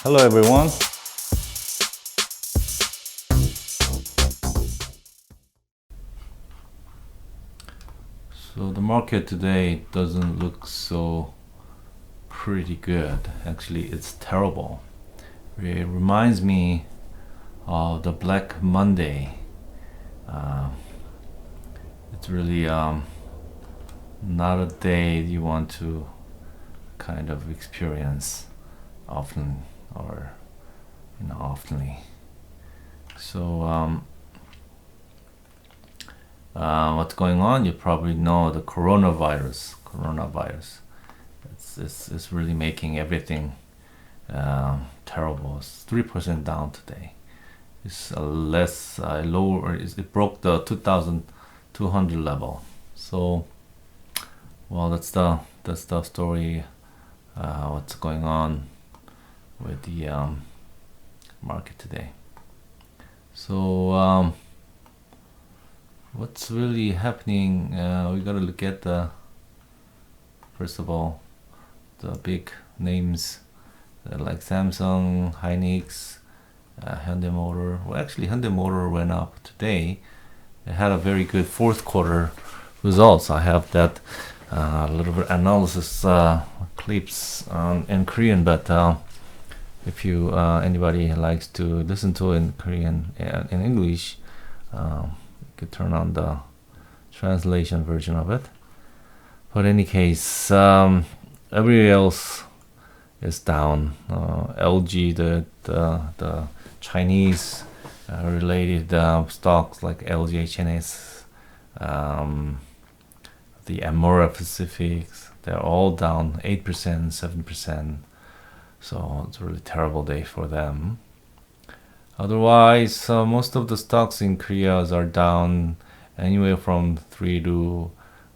Hello everyone. So the market today doesn't look so pretty good. Actually, it's terrible. It reminds me of the Black Monday. Uh, it's really not a day you want to kind of experience often or oftenly. So what's going on? You probably know the coronavirus. It's really making everything terrible. It's 3% down today. It's less lower. It broke the 2,200 level. So, well, that's the story. What's going on with the market today? So, what's really happening? We gotta look at first of all, the big names like Samsung, Hynix, Hyundai Motor. Well, actually, Hyundai Motor went up today. It had a very good fourth quarter results. I have that little bit analysis clips in Korean, but if you anybody likes to listen to in Korean and in English, you could turn on the translation version of it. But in any case, everybody else is down. LG, the Chinese related stocks like LG HNS, the Amora Pacifics, they're all down 8%, 7%. So it's a really terrible day for them. Otherwise, most of the stocks in Korea are down anywhere from 3 to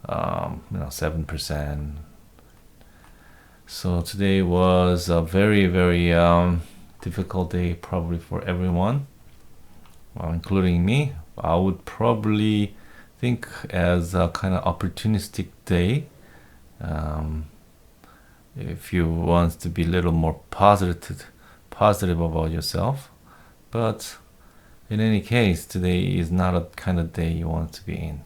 7%. So today was a very, very difficult day probably for everyone, including me. I would probably think as a kind of opportunistic day. If you want to be a little more positive about yourself. But in any case, today is not a kind of day you want to be in.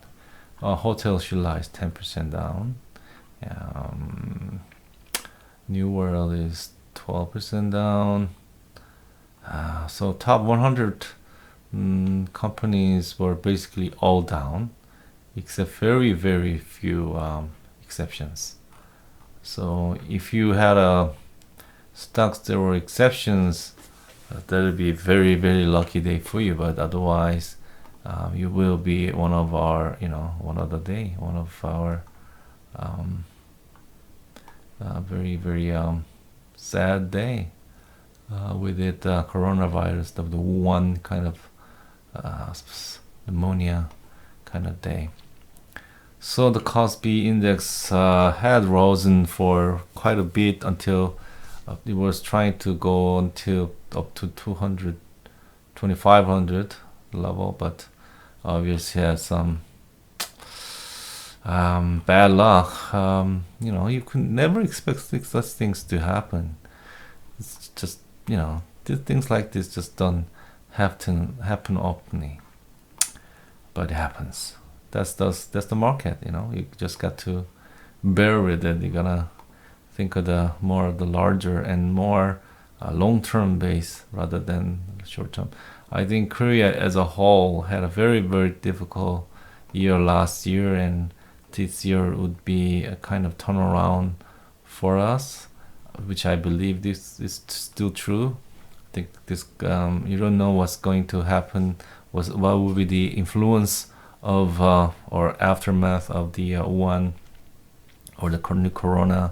Hotel Shilla is 10% down. New World is 12% down. So top 100 companies were basically all down, except very, very few exceptions. So if you had stocks there were exceptions, that would be a very, very lucky day for you. But otherwise, you will be one of our very, very sad day with it coronavirus, the one kind of pneumonia kind of day. So the Kospi index had risen for quite a bit until it was trying to go until up to 2,500 level, but obviously has some bad luck. You can never expect such things to happen. It's just things like this just don't have to happen openly, but it happens. That's the market. You just got to bear with it. You gotta think of the more of the larger and more long-term base rather than short-term. I think Korea as a whole had a very, very difficult year last year, and this year would be a kind of turnaround for us, which I believe this is still true. I think this you don't know what's going to happen. What will be the influence of or aftermath of the one or the new corona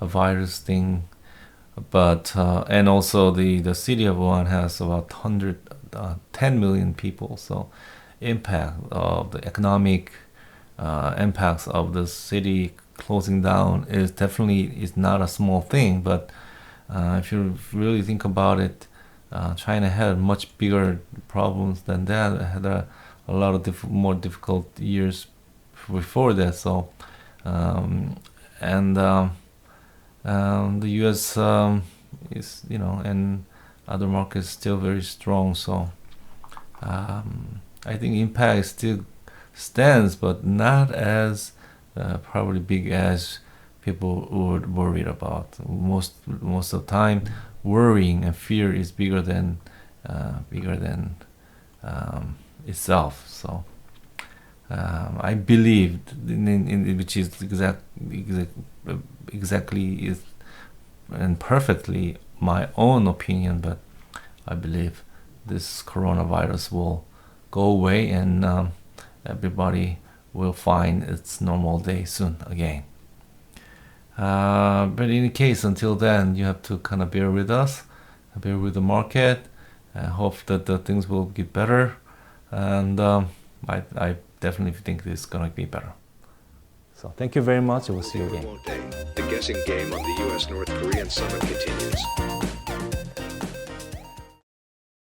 virus thing, but and also the city of Wuhan has about 10 million people. So impact of the economic impacts of the city closing down is not a small thing. But if you really think about it, China had much bigger problems than that. It had a lot of more difficult years before that. So and the U.S. is, and other markets still very strong. So I think impact still stands, but not as probably big as people would worried about. Most of the time, worrying and fear is bigger than itself. So I believed in which is exactly is and perfectly my own opinion, but I believe this coronavirus will go away and everybody will find its normal day soon again. But in any case, until then, you have to kind of bear with us, bear with the market. I hope that the things will get better, and I definitely think it's gonna be better. So thank you very much. I will see you again. The guessing game on the U.S. North Korean summit continues.